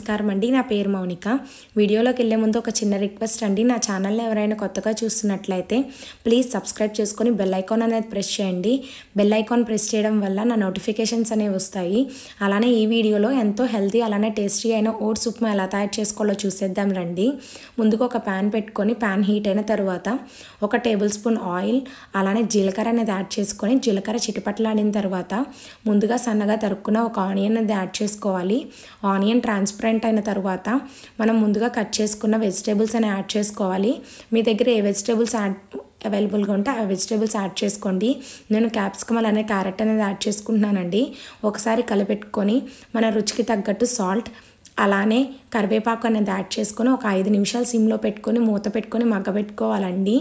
నమస్కారం అండి. నా పేరు మౌనిక. వీడియోలోకి వెళ్ళే ముందు ఒక చిన్న రిక్వెస్ట్ అండి. నా ఛానల్ని ఎవరైనా కొత్తగా చూస్తున్నట్లయితే ప్లీజ్ సబ్స్క్రైబ్ చేసుకొని బెల్ ఐకాన్ అనేది ప్రెస్ చేయండి. బెల్ ఐకాన్ ప్రెస్ చేయడం వల్ల నా నోటిఫికేషన్స్ అనేవి వస్తాయి. అలానే ఈ వీడియోలో ఎంతో హెల్తీ అలానే టేస్టీ అయిన ఓట్స్ ఉప్మా ఎలా తయారు చేసుకోవాలో చూసేద్దాం రండి. ముందుగా ఒక ప్యాన్ పెట్టుకొని ప్యాన్ హీట్ అయిన తర్వాత 1 టేబుల్ స్పూన్ ఆయిల్ అలానే జీలకర్ర అనేది యాడ్ చేసుకొని జీలకర్ర చిటపటలాడిన తర్వాత ముందుగా సన్నగా తరుక్కున్న ఒక ఆనియన్ అనేది యాడ్ చేసుకోవాలి. ఆనియన్ ట్రాన్స్పరెంట్ అయిన తర్వాత మనం ముందుగా కట్ చేసుకున్న వెజిటేబుల్స్ అని యాడ్ చేసుకోవాలి. మీ దగ్గర ఏ వెజిటేబుల్స్ అవైలబుల్గా ఉంటే ఆ వెజిటేబుల్స్ యాడ్ చేసుకోండి. నేను క్యాప్సికమ్ అలానే క్యారెట్ అనేది యాడ్ చేసుకుంటున్నానండి. ఒకసారి కలిపెట్టుకొని మన రుచికి తగ్గట్టు సాల్ట్ అలానే కరివేపాకు అనేది యాడ్ చేసుకొని ఒక 5 నిమిషాలు సిమ్లో పెట్టుకొని మూత పెట్టుకొని మగ్గబెట్టుకోవాలండి.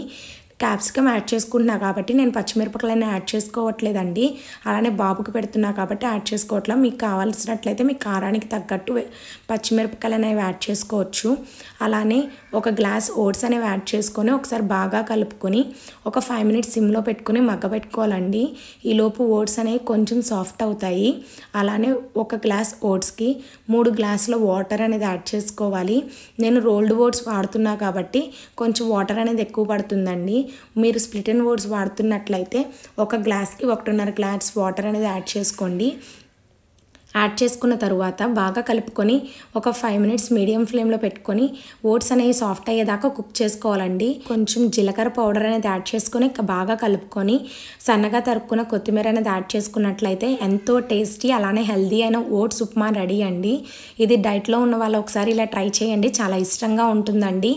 క్యాప్సికమ్ యాడ్ చేసుకుంటున్నా కాబట్టి నేను పచ్చిమిరపకాయలను యాడ్ చేసుకోవట్లేదండి. అలానే బాబుకి పెడుతున్నా కాబట్టి యాడ్ చేసుకోవట్లేదు. మీకు కావాల్సినట్లయితే మీ కారానికి తగ్గట్టు పచ్చిమిరపకాయలు అనేవి యాడ్ చేసుకోవచ్చు. అలానే ఒక గ్లాస్ ఓట్స్ అనేవి యాడ్ చేసుకొని ఒకసారి బాగా కలుపుకొని ఒక 5 మినిట్స్ సిమ్లో పెట్టుకొని మగ్గబెట్టుకోవాలండి. ఈలోపు ఓట్స్ అనేవి కొంచెం సాఫ్ట్ అవుతాయి. అలానే ఒక గ్లాస్ ఓట్స్కి 3 గ్లాసుల వాటర్ అనేది యాడ్ చేసుకోవాలి. నేను రోల్డ్ ఓట్స్ వాడుతున్నా కాబట్టి కొంచెం వాటర్ అనేది ఎక్కువ పడుతుందండి. మీరు స్ప్లిట్ అండ్ ఓట్స్ వాడుతున్నట్లయితే ఒక గ్లాస్కి 1.5 గ్లాస్ వాటర్ అనేది యాడ్ చేసుకోండి. యాడ్ చేసుకున్న తర్వాత బాగా కలుపుకొని ఒక 5 మినిట్స్ మీడియం ఫ్లేమ్లో పెట్టుకొని ఓట్స్ అనేవి సాఫ్ట్ అయ్యేదాకా కుక్ చేసుకోవాలండి. కొంచెం జీలకర్ర పౌడర్ అనేది యాడ్ చేసుకొని బాగా కలుపుకొని సన్నగా తరుక్కున్న కొత్తిమీర అనేది యాడ్ చేసుకున్నట్లయితే ఎంతో టేస్టీ అలానే హెల్దీ అయిన ఓట్స్ ఉప్మా రెడీ అండి. ఇది డైట్లో ఉన్న వాళ్ళు ఒకసారి ఇలా ట్రై చేయండి. చాలా ఇష్టంగా ఉంటుందండి.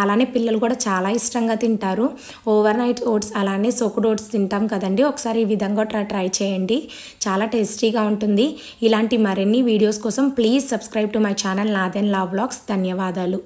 అలానే పిల్లలు కూడా చాలా ఇష్టంగా తింటారు. ఓవర్ నైట్ ఓట్స్ అలానే సోక్డ్ ఓట్స్ తింటాం కదండి. ఒకసారి ఈ విధంగా ట్రై చేయండి. చాలా టేస్టీగా ఉంటుంది. ఇలాంటి మరిన్ని వీడియోస్ కోసం please subscribe to my channel నాదెన్ లవ్ వ్లాగ్స్. ధన్యవాదాలు.